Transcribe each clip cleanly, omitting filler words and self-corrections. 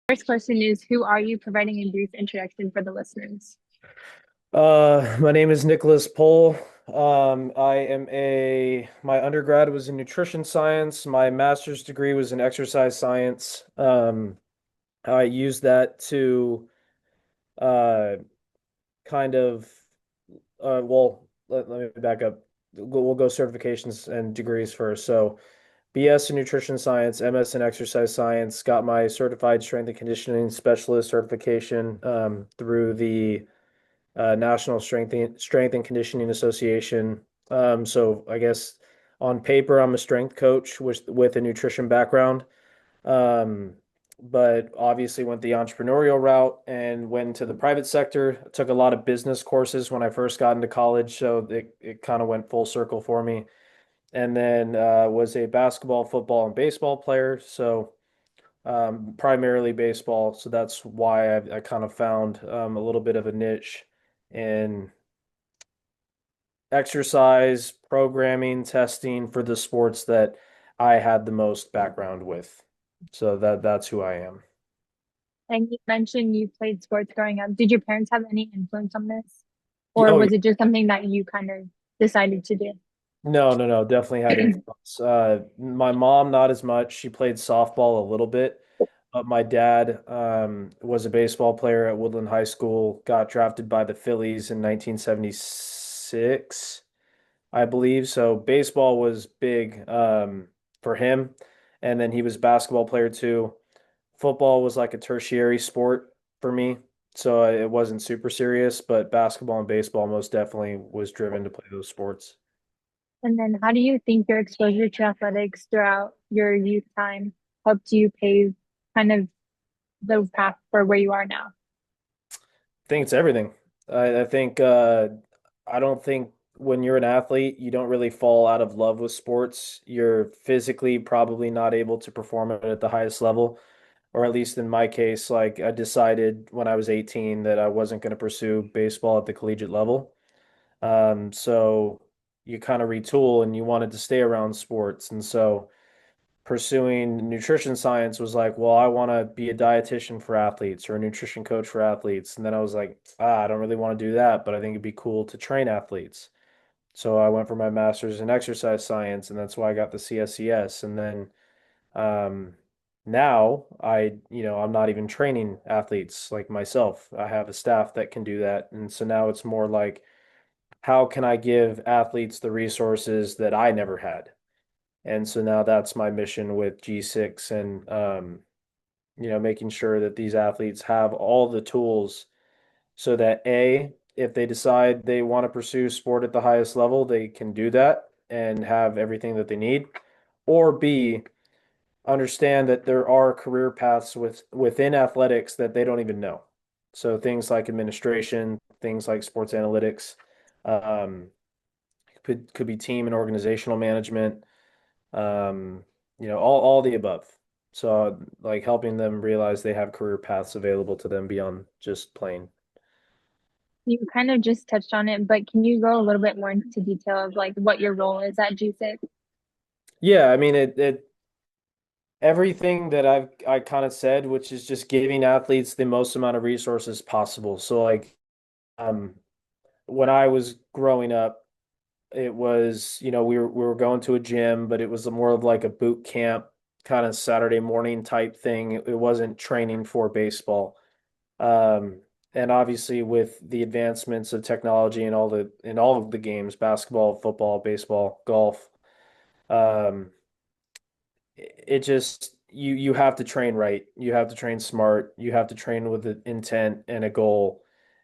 First question is, who are you? Providing a brief introduction for the listeners. My name is Nicholas Pohl. My undergrad was in nutrition science. My master's degree was in exercise science. I used that to uh, kind of, let me back up. We'll go certifications and degrees first. So, BS in nutrition science, MS in exercise science, got my certified strength and conditioning specialist certification through the National Strength and Conditioning Association. So I guess on paper, I'm a strength coach with a nutrition background. Um, but obviously went the entrepreneurial route and went to the private sector. I took a lot of business courses when I first got into college, so it kind of went full circle for me. And then was a basketball, football, and baseball player. So primarily baseball. So that's why I kind of found a little bit of a niche in exercise, programming, testing for the sports that I had the most background with. So that's who I am. And you mentioned you played sports growing up. Did your parents have any influence on this? Or Oh yeah. was it just something that you kind of decided to do? No, definitely had influence. My mom, not as much. She played softball a little bit, but my dad was a baseball player at Woodland High School, got drafted by the Phillies in 1976. I believe. So baseball was big for him. And then he was a basketball player too. Football was like a tertiary sport for me. So it wasn't super serious, but basketball and baseball most definitely was driven to play those sports. And then how do you think your exposure to athletics throughout your youth time helped you pave kind of the path for where you are now? I think it's everything. I think I don't think when you're an athlete, you don't really fall out of love with sports. You're physically probably not able to perform at the highest level. Or at least in my case, like I decided when I was 18 that I wasn't going to pursue baseball at the collegiate level. So you kind of retool and you wanted to stay around sports. And so pursuing nutrition science was like, well, I want to be a dietitian for athletes or a nutrition coach for athletes. And then I was like, I don't really want to do that, but I think it'd be cool to train athletes. So I went for my master's in exercise science, and that's why I got the CSCS. And then um, now I'm not even training athletes like myself. I have a staff that can do that. And so now it's more like, how can I give athletes the resources that I never had? And so now that's my mission with G6 and making sure that these athletes have all the tools so that A, if they decide they want to pursue sport at the highest level, they can do that and have everything that they need. Or B, understand that there are career paths within athletics that they don't even know. So things like administration, things like sports analytics, um, could be team and organizational management, all the above. So like helping them realize they have career paths available to them beyond just playing. You kind of just touched on it, but can you go a little bit more into detail of like what your role is at G6? Yeah, I mean it everything that I kind of said, which is just giving athletes the most amount of resources possible. So like um when I was growing up, it was, we were going to a gym, but it was more of like a boot camp kind of Saturday morning type thing. It wasn't training for baseball. Um, and obviously with the advancements of technology and all of the games, basketball, football, baseball, golf, um, it just you have to train right. You have to train smart. You have to train with an intent and a goal.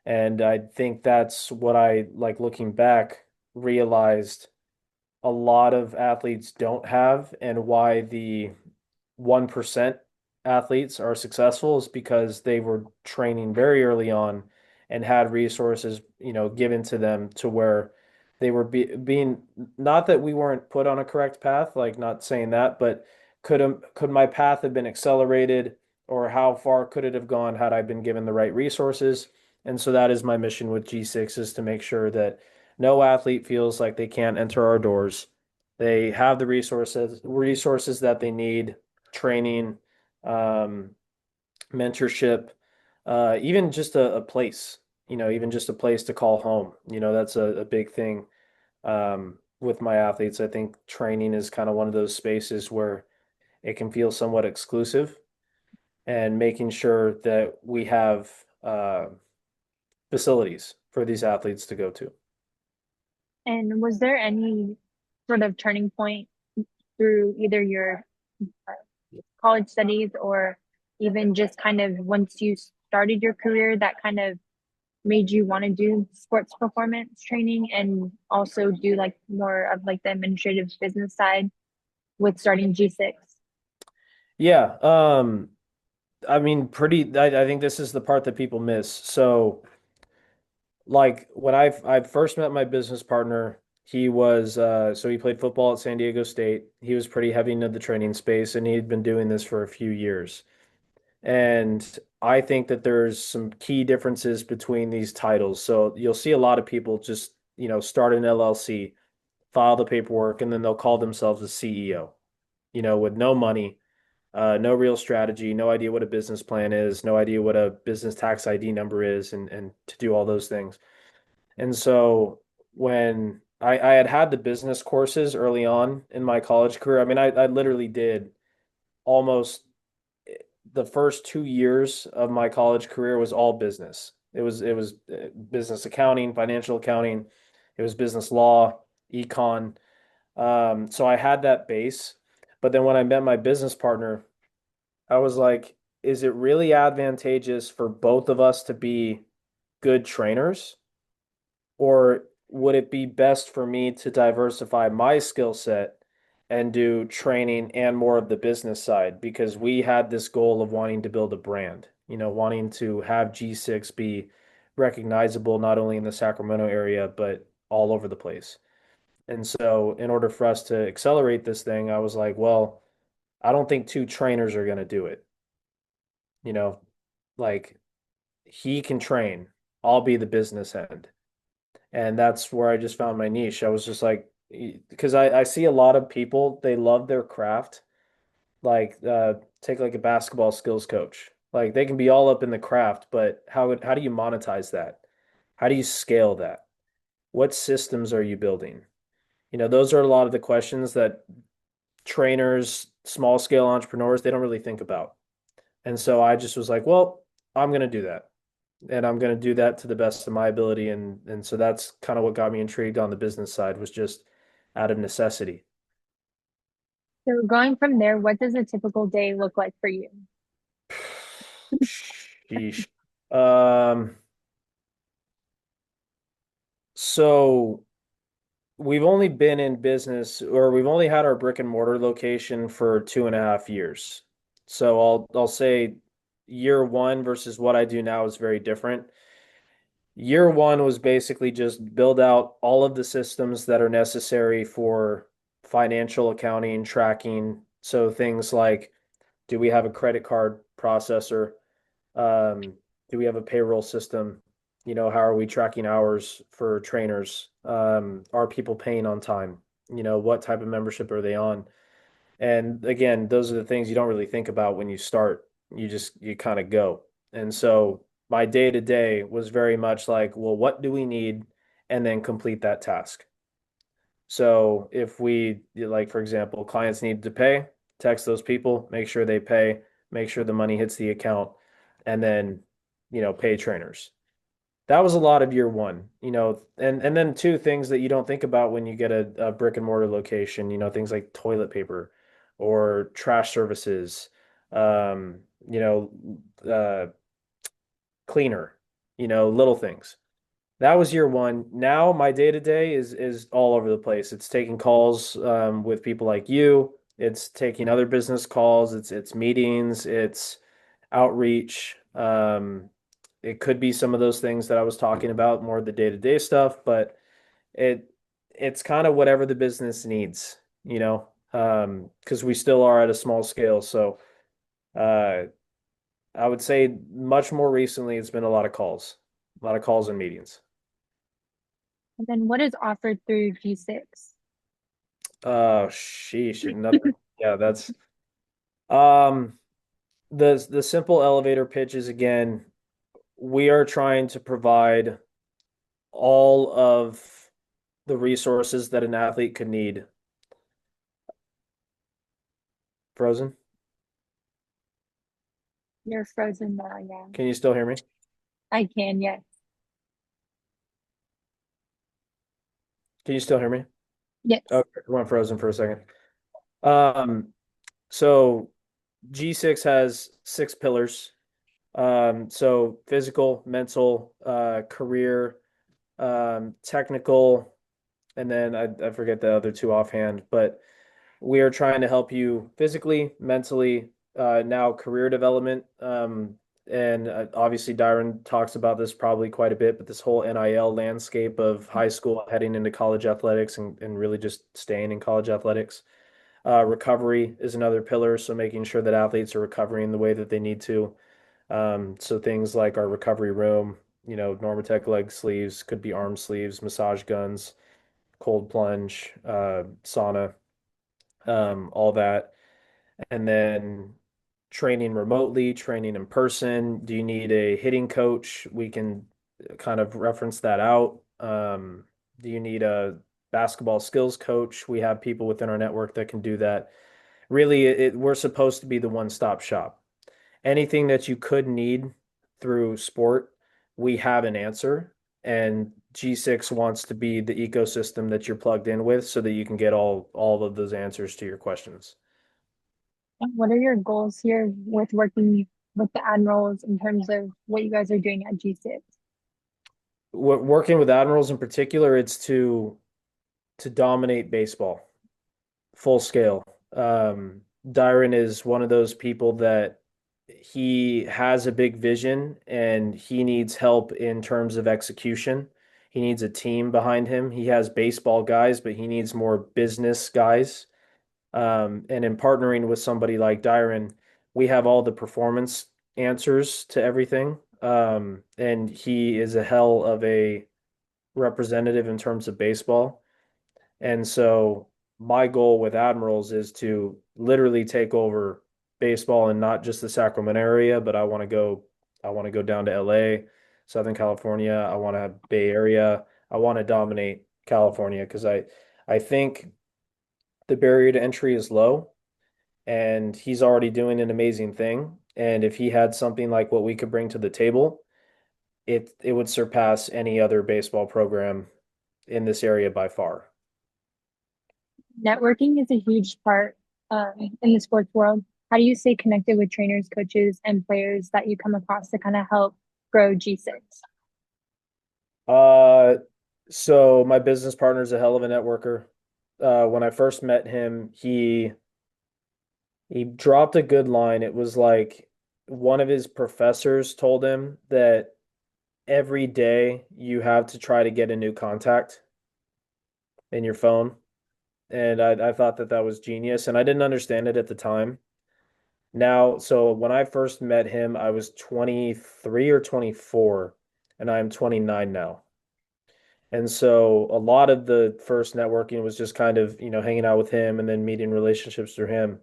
And I think that's what I like looking back realized a lot of athletes don't have, and why the 1% athletes are successful is because they were training very early on and had resources, given to them to where they were being, not that we weren't put on a correct path, like not saying that, but could my path have been accelerated, or how far could it have gone had I been given the right resources? And so that is my mission with G6, is to make sure that no athlete feels like they can't enter our doors. They have the resources that they need, training, um, mentorship, even just a place, even just a place to call home. That's a big thing with my athletes. I think training is kind of one of those spaces where it can feel somewhat exclusive, and making sure that we have facilities for these athletes to go to. And was there any sort of turning point through either your uh, college studies or even just kind of once you started your career that kind of made you want to do sports performance training and also do like more of like the administrative business side with starting G6? Yeah, I mean, I think this is the part that people miss. So, like when I first met my business partner, he was so he played football at San Diego State. He was pretty heavy into the training space, and he had been doing this for a few years. And I think that there's some key differences between these titles. So you'll see a lot of people just, start an LLC, file the paperwork, and then they'll call themselves a CEO, with no money, no real strategy, no idea what a business plan is, no idea what a business tax ID number is, and to do all those things. And so when I had the business courses early on in my college career, I mean, I literally did almost the first 2 years of my college career was all business. It was business accounting, financial accounting, it was business law, econ. So I had that base. But then when I met my business partner, I was like, is it really advantageous for both of us to be good trainers? Or would it be best for me to diversify my skill set and do training and more of the business side? Because we had this goal of wanting to build a brand, wanting to have G6 be recognizable not only in the Sacramento area, but all over the place. And so, in order for us to accelerate this thing, I was like, well, I don't think two trainers are going to do it. You know, like he can train, I'll be the business end. And that's where I just found my niche. I was just like, because I see a lot of people, they love their craft. Like, take like a basketball skills coach. Like they can be all up in the craft, but how do you monetize that? How do you scale that? What systems are you building? Those are a lot of the questions that trainers, small scale entrepreneurs, they don't really think about. And so I just was like, well, I'm going to do that. And I'm going to do that to the best of my ability. And so that's kind of what got me intrigued on the business side, was just out of necessity. So going from there, what does a typical day look like for you? Sheesh. Um, so we've only been in business, or we've only had our brick and mortar location for 2.5 years. So I'll say year one versus what I do now is very different. Year one was basically just build out all of the systems that are necessary for financial accounting, tracking. So things like, do we have a credit card processor? Um, do we have a payroll system? How are we tracking hours for trainers? Are people paying on time? What type of membership are they on? And again, those are the things you don't really think about when you start. You kind of go. And so my day to day was very much like, well, what do we need? And then complete that task. So if we, like, for example, clients need to pay, text those people, make sure they pay, make sure the money hits the account, and then, pay trainers. That was a lot of year one, and then two things that you don't think about when you get a brick and mortar location, things like toilet paper or trash services, um, you know, cleaner, little things. That was year one. Now my day to day is all over the place. It's taking calls with people like you. It's taking other business calls. It's meetings. It's outreach. It could be some of those things that I was talking about, more of the day to day stuff, but it it's kind of whatever the business needs, because we still are at a small scale. So uh, I would say much more recently, it's been a lot of calls and meetings. And then what is offered through G6? Oh, sheesh, another. Yeah, that's um The simple elevator pitch is again, we are trying to provide all of the resources that an athlete could need. Frozen? You're frozen now, yeah. Can you still hear me? I can, yes. Can you still hear me? Yes. Okay, I went frozen for a second. Um, so G6 has six pillars. So physical, mental, career, technical, and then I forget the other two offhand, but we are trying to help you physically, mentally, now career development. And obviously, Dyron talks about this probably quite a bit, but this whole NIL landscape of high school heading into college athletics and really just staying in college athletics. Recovery is another pillar. So making sure that athletes are recovering the way that they need to. So things like our recovery room, Normatec leg sleeves, could be arm sleeves, massage guns, cold plunge, sauna, all that. And then training remotely, training in person. Do you need a hitting coach? We can kind of reference that out. Do you need a basketball skills coach? We have people within our network that can do that. Really, we're supposed to be the one-stop shop. Anything that you could need through sport, we have an answer. And G6 wants to be the ecosystem that you're plugged in with so that you can get all of those answers to your questions. What are your goals here with working with the Admirals in terms of what you guys are doing at G6? Working with Admirals in particular, it's to dominate baseball full scale. Dyron is one of those people that he has a big vision and he needs help in terms of execution. He needs a team behind him. He has baseball guys, but he needs more business guys. And in partnering with somebody like Dyron, we have all the performance answers to everything. And he is a hell of a representative in terms of baseball. And so my goal with Admirals is to literally take over baseball in not just the Sacramento area, but I want to go down to LA, Southern California. I want to have Bay Area. I want to dominate California because I think the barrier to entry is low and he's already doing an amazing thing. And if he had something like what we could bring to the table, it would surpass any other baseball program in this area by far. Networking is a huge part in the sports world. How do you stay connected with trainers, coaches, and players that you come across to kind of help grow G6? Uh, so my business partner is a hell of a networker. When I first met him, he dropped a good line. It was like one of his professors told him that every day you have to try to get a new contact in your phone. And I thought that that was genius, and I didn't understand it at the time. Now, so when I first met him, I was 23 or 24, and I'm 29 now. And so a lot of the first networking was just kind of, hanging out with him and then meeting relationships through him.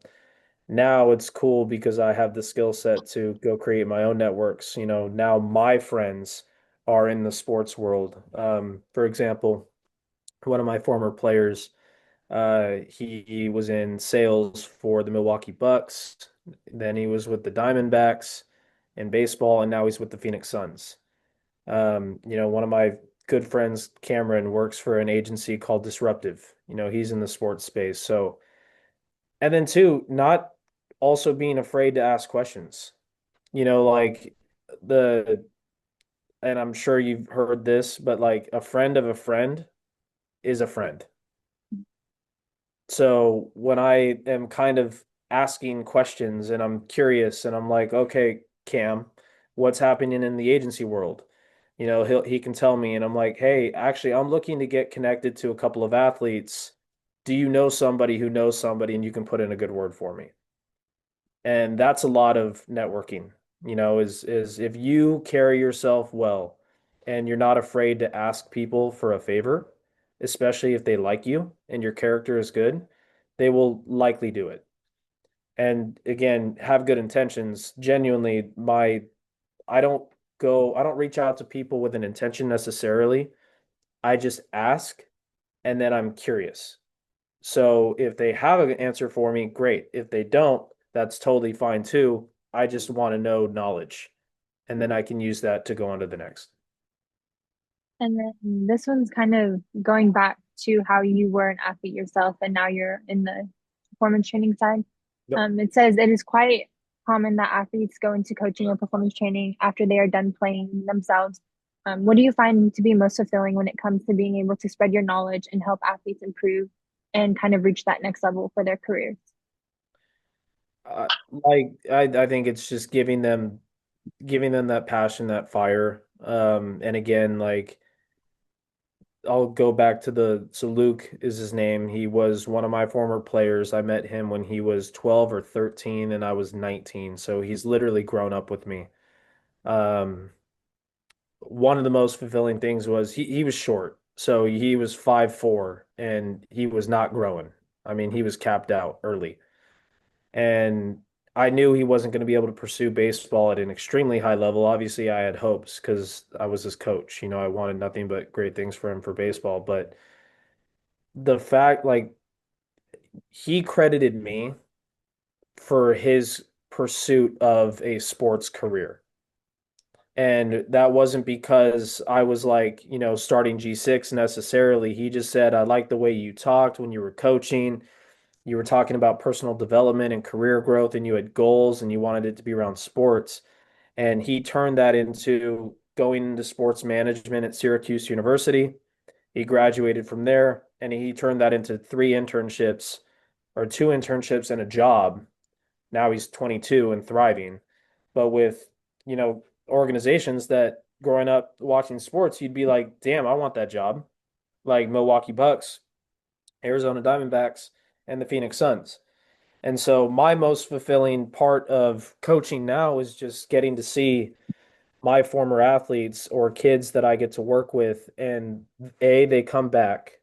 Now it's cool because I have the skill set to go create my own networks. Now my friends are in the sports world. For example, one of my former players, he was in sales for the Milwaukee Bucks. Then he was with the Diamondbacks in baseball, and now he's with the Phoenix Suns. One of my good friends, Cameron, works for an agency called Disruptive. He's in the sports space. So, and then two, not also being afraid to ask questions. Like the, and I'm sure you've heard this, but like a friend of a friend is a friend. So when I am kind of asking questions and I'm curious and I'm like, okay, Cam, what's happening in the agency world? He can tell me and I'm like, hey, actually, I'm looking to get connected to a couple of athletes. Do you know somebody who knows somebody and you can put in a good word for me? And that's a lot of networking, is if you carry yourself well and you're not afraid to ask people for a favor, especially if they like you and your character is good, they will likely do it. and again, have good intentions. Genuinely, my I don't reach out to people with an intention necessarily. I just ask and then I'm curious. So if they have an answer for me, great. If they don't, that's totally fine too. I just want to know knowledge, and then I can use that to go on to the next. And then this one's kind of going back to how you were an athlete yourself and now you're in the performance training side. Yep. It says it is quite common that athletes go into coaching or performance training after they are done playing themselves. What do you find to be most fulfilling when it comes to being able to spread your knowledge and help athletes improve and kind of reach that next level for their careers? I think it's just giving them that passion, that fire. And again, like I'll go back to so Luke is his name. He was one of my former players. I met him when he was 12 or 13 and I was 19. So he's literally grown up with me. Um, One of the most fulfilling things was he was short. So he was 5'4" and he was not growing. I mean, he was capped out early. And I knew he wasn't going to be able to pursue baseball at an extremely high level. Obviously, I had hopes because I was his coach. You know, I wanted nothing but great things for him for baseball. But the fact, like, he credited me for his pursuit of a sports career. And that wasn't because I was like, starting G6 necessarily. He just said, I like the way you talked when you were coaching. You were talking about personal development and career growth, and you had goals and you wanted it to be around sports. And he turned that into going into sports management at Syracuse University. He graduated from there and he turned that into two internships and a job. Now he's 22 and thriving. But with, organizations that growing up watching sports, you'd be like, damn, I want that job. Like Milwaukee Bucks, Arizona Diamondbacks, and the Phoenix Suns. And so my most fulfilling part of coaching now is just getting to see my former athletes or kids that I get to work with, and they come back,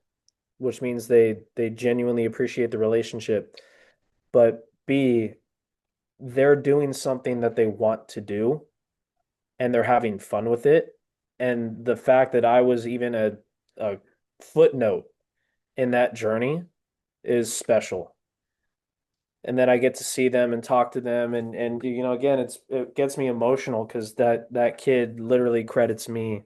which means they genuinely appreciate the relationship, but B, they're doing something that they want to do and they're having fun with it. And the fact that I was even a footnote in that journey is special. And then I get to see them and talk to them and again it gets me emotional because that kid literally credits me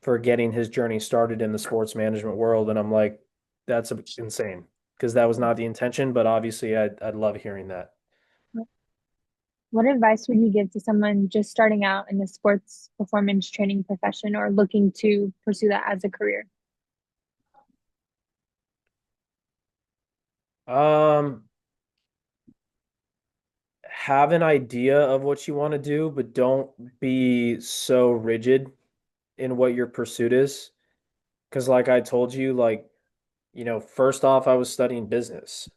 for getting his journey started in the sports management world, and I'm like, that's insane because that was not the intention, but obviously I'd love hearing that. What advice would you give to someone just starting out in the sports performance training profession or looking to pursue that as a career? Um, have an idea of what you want to do, but don't be so rigid in what your pursuit is. Because, like I told you, like, first off, I was studying business.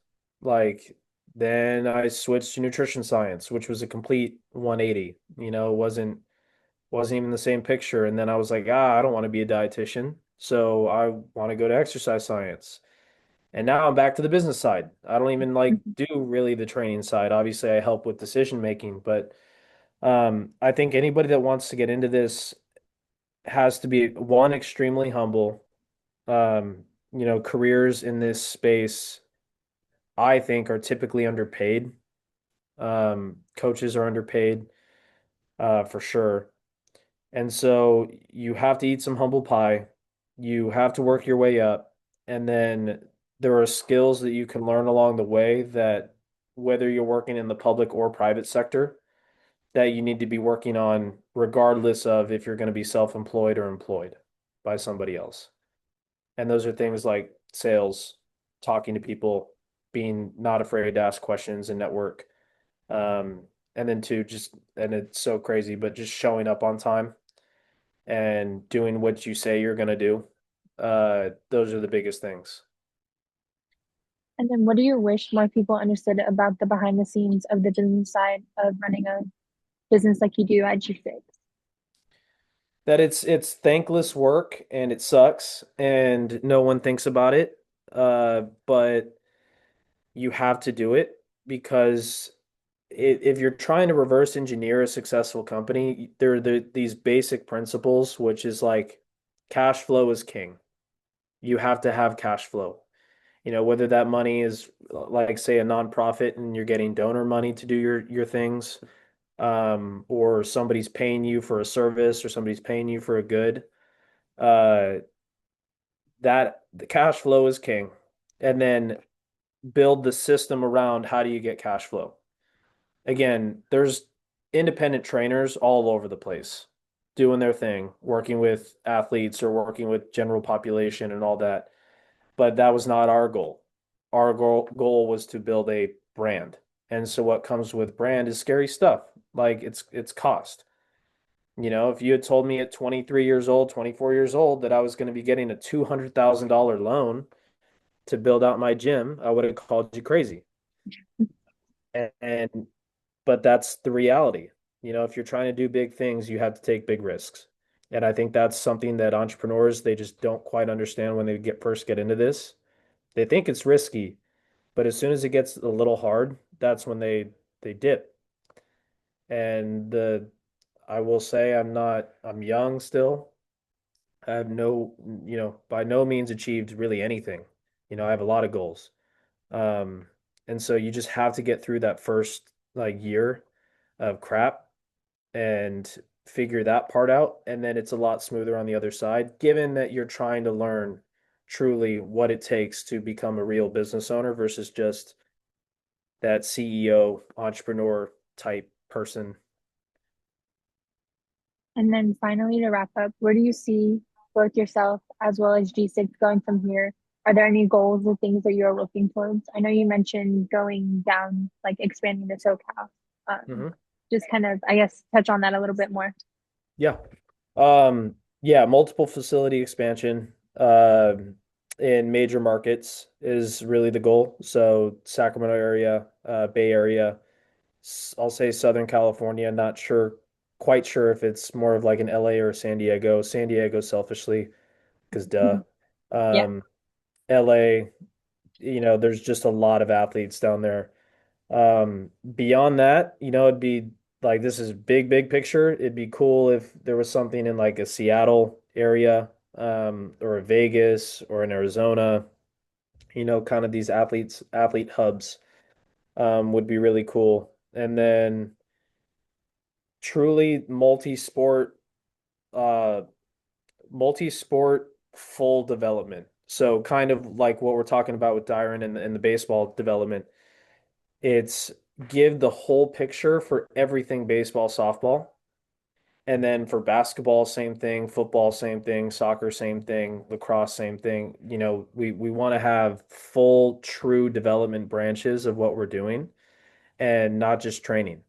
Like, then I switched to nutrition science, which was a complete 180. Wasn't even the same picture. And then I was like, I don't want to be a dietitian. So I want to go to exercise science. And now I'm back to the business side. I don't even like Mhm. do really the training side. Obviously, I help with decision making, but I think anybody that wants to get into this has to be one extremely humble. Careers in this space, I think, are typically underpaid. Coaches are underpaid, for sure. And so you have to eat some humble pie. You have to work your way up. And then there are skills that you can learn along the way that whether you're working in the public or private sector, that you need to be working on regardless of if you're going to be self-employed or employed by somebody else. And those are things like sales, talking to people, being not afraid to ask questions and network. And then two, and it's so crazy, but just showing up on time and doing what you say you're going to do. Those are the biggest things. And then what do you wish more people understood about the behind the scenes of the business side of running a business like you do at G6? That it's thankless work and it sucks and no one thinks about it. But you have to do it because if you're trying to reverse engineer a successful company, there are these basic principles, which is like cash flow is king. You have to have cash flow. Whether that money is like say a nonprofit and you're getting donor money to do your things, or somebody's paying you for a service or somebody's paying you for a good, uh, that the cash flow is king. And then build the system around how do you get cash flow. Again, there's independent trainers all over the place doing their thing, working with athletes or working with general population and all that. But that was not our goal. Our goal was to build a brand. And so what comes with brand is scary stuff. Like it's cost. If you had told me at 23 years old, 24 years old that I was going to be getting a $200,000 loan to build out my gym, I would have called you crazy. And but that's the reality. If you're trying to do big things, you have to take big risks. And I think that's something that entrepreneurs, they just don't quite understand when they get into this. They think it's risky, but as soon as it gets a little hard, that's when they dip. And I will say I'm young still. I have by no means achieved really anything. I have a lot of goals. Um, and so you just have to get through that first like year of crap and figure that part out. And then it's a lot smoother on the other side, given that you're trying to learn truly what it takes to become a real business owner versus just that CEO entrepreneur type person. And then finally, to wrap up, where do you see both yourself as well as G6 going from here? Are there any goals or things that you're looking towards? I know you mentioned going down, like expanding to SoCal. Hmm. Just kind of, I guess, touch on that a little bit more. Yeah. Yeah, multiple facility expansion in major markets is really the goal. So Sacramento area, Bay Area, I'll say Southern California. Not sure, quite sure if it's more of like an LA or San Diego. San Diego selfishly, because duh. Yeah. Um, LA, there's just a lot of athletes down there. Beyond that, it'd be like this is big, big picture. It'd be cool if there was something in like a Seattle area, or a Vegas or in Arizona, kind of these athlete hubs, would be really cool. And then truly uh, multi-sport full development. So kind of like what we're talking about with Dyron and the baseball development. It's give the whole picture for everything baseball, softball. And then for basketball, same thing, football, same thing, soccer, same thing, lacrosse, same thing. We want to have full, true development branches of what we're doing and not just training.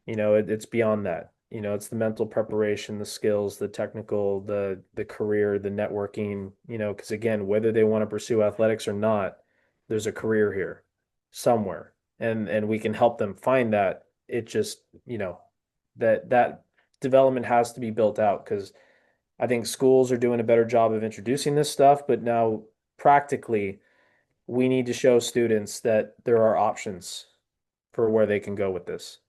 It's beyond that. It's the mental preparation, the skills, the technical, the career, the networking, because again, whether they want to pursue athletics or not, there's a career here somewhere. And we can help them find that. It just, that development has to be built out because I think schools are doing a better job of introducing this stuff, but now practically we need to show students that there are options for where they can go with this.